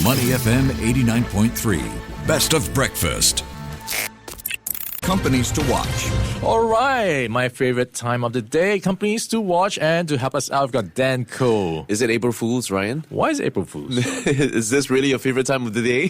Money FM 89.3. Best of breakfast. Companies to watch. All right, my favorite time of the day, companies to watch, and to help us out, we've got Dan Cole. Is it April Fool's, Ryan? Why is it April Fool's? Is this really your favorite time of the day?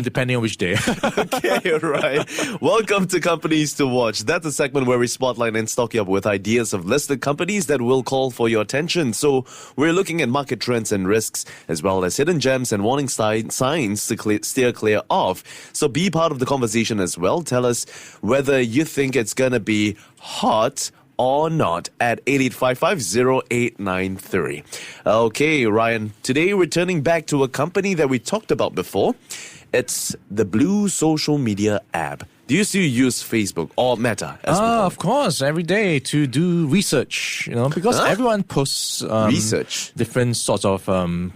Depending on which day. Okay, all right. Welcome to Companies to Watch. That's a segment where we spotlight and stock you up with ideas of listed companies that will call for your attention. So we're looking at market trends and risks, as well as hidden gems and warning signs to steer clear of. So be part of the conversation as well. Tell us whether you think it's going to be hot or not at 8855-0893. Okay, Ryan, today we're turning back to a company that we talked about before. It's the Blue social media app. Do you still use Facebook or Meta? Of course, every day to do research, because everyone posts research, different sorts of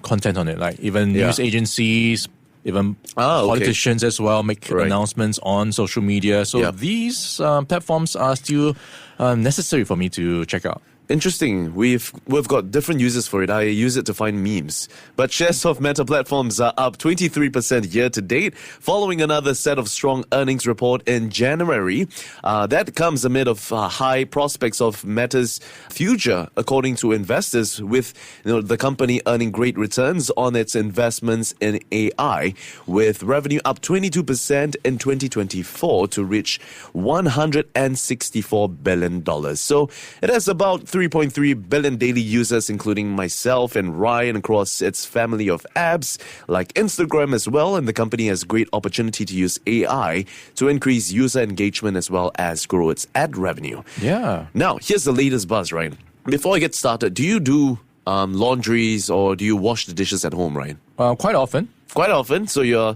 content on it, like even news agencies, even politicians as well make announcements on social media. So these platforms are still necessary for me to check out. Interesting. We've got different uses for it. I use it to find memes. But shares of Meta platforms are up 23% year to date, following another set of strong earnings report in January. That comes amid of high prospects of Meta's future, according to investors, with the company earning great returns on its investments in AI, with revenue up 22% in 2024 to reach $164 billion. So it has about 3.3 billion daily users, including myself and Ryan, across its family of apps like Instagram as well. And the company has great opportunity to use AI to increase user engagement as well as grow its ad revenue. Yeah. Now, here's the latest buzz, Ryan. Before I get started, do you do laundries or do you wash the dishes at home, Ryan? Quite often. Quite often. So you're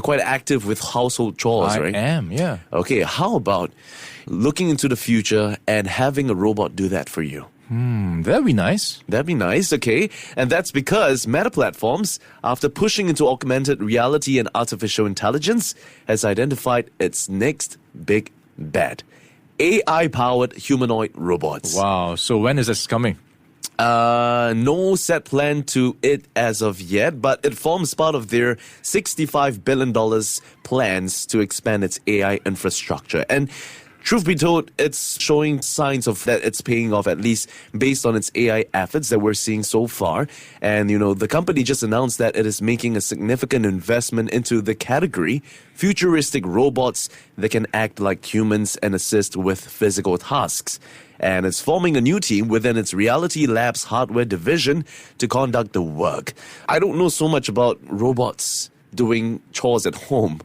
quite active with household chores, right? I am, yeah. Okay, how about looking into the future and having a robot do that for you? That'd be nice. That'd be nice, okay. And that's because Meta Platforms, after pushing into augmented reality and artificial intelligence, has identified its next big bet: AI-powered humanoid robots. Wow, so when is this coming? No set plan to it as of yet, but it forms part of their $65 billion plans to expand its AI infrastructure. And truth be told, it's showing signs of that it's paying off, at least based on its AI efforts that we're seeing so far. And, the company just announced that it is making a significant investment into the category: futuristic robots that can act like humans and assist with physical tasks. And it's forming a new team within its Reality Labs hardware division to conduct the work. I don't know so much about robots doing chores at home.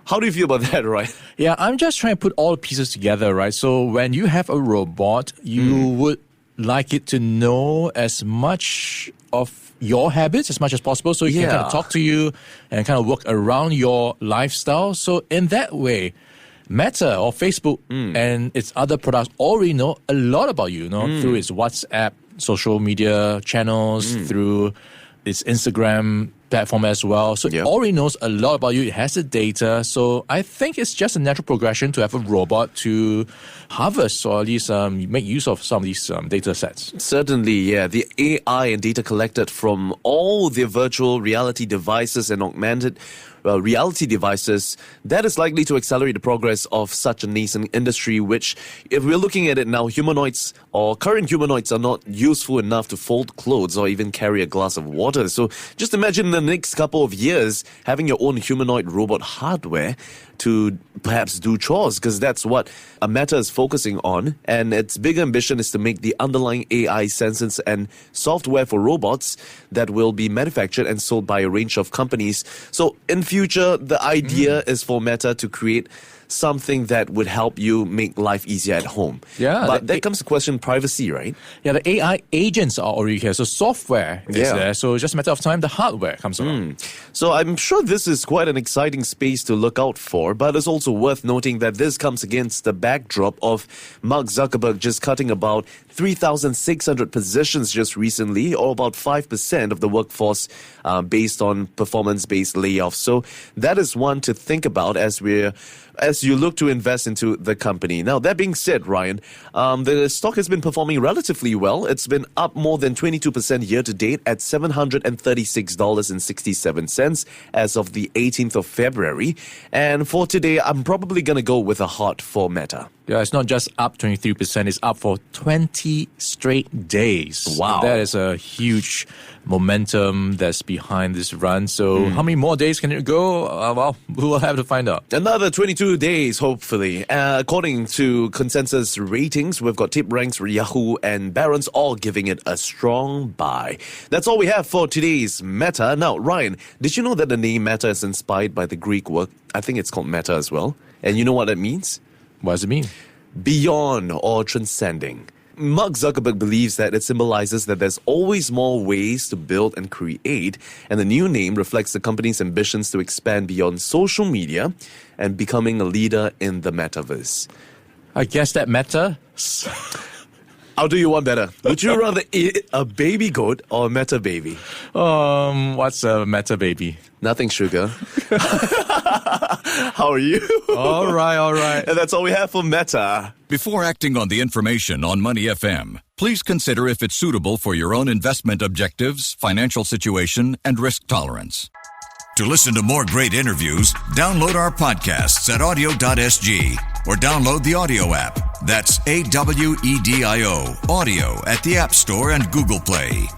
How do you feel about that, right? Yeah, I'm just trying to put all the pieces together, right? So when you have a robot, you would like it to know as much of your habits as much as possible, so it can kind of talk to you and kind of work around your lifestyle. So in that way, Meta or Facebook and its other products already know a lot about you, through its WhatsApp social media channels, through its Instagram platform as well. So it already knows a lot about you. It has the data. So I think it's just a natural progression to have a robot to harvest or at least make use of some of these data sets. Certainly, yeah. The AI and data collected from all the virtual reality devices and augmented reality devices, that is likely to accelerate the progress of such a nascent industry, which, if we're looking at it now, humanoids or current humanoids are not useful enough to fold clothes or even carry a glass of water. So just imagine in the next couple of years having your own humanoid robot hardware to perhaps do chores, because that's what Meta is focusing on. And its big ambition is to make the underlying AI sensors and software for robots that will be manufactured and sold by a range of companies. So in future, the idea is for Meta to create something that would help you make life easier at home. Yeah. But that comes to question privacy, right? Yeah, the AI agents are already here. So software is there. So it's just a matter of time the hardware comes along. So I'm sure this is quite an exciting space to look out for, but it's also worth noting that this comes against the backdrop of Mark Zuckerberg just cutting about 3,600 positions just recently, or about 5% of the workforce based on performance-based layoffs. So that is one to think about as as you look to invest into the company. Now, that being said, Ryan, the stock has been performing relatively well. It's been up more than 22% year to date at $736.67 as of the 18th of February. And for today, I'm probably going to go with a hot for Meta. Yeah, it's not just up 23%, it's up for 20 straight days. Wow. That is a huge momentum that's behind this run. So how many more days can it go? Well, we will have to find out. Another 22 days, hopefully. According to consensus ratings, we've got Tip Ranks, Yahoo, and Barron's all giving it a strong buy. That's all we have for today's Meta. Now, Ryan, did you know that the name Meta is inspired by the Greek word? I think it's called Meta as well. And you know what that means? What does it mean? Beyond or transcending. Mark Zuckerberg believes that it symbolizes that there's always more ways to build and create, and the new name reflects the company's ambitions to expand beyond social media and becoming a leader in the metaverse. I guess that Meta... I'll do you one better. Would you rather eat a baby goat or a meta baby? What's a Meta baby? Nothing, sugar. How are you? All right. And that's all we have for Meta. Before acting on the information on Money FM, please consider if it's suitable for your own investment objectives, financial situation, and risk tolerance. To listen to more great interviews, download our podcasts at audio.sg or download the audio app. That's AWEDIO, audio at the App Store and Google Play.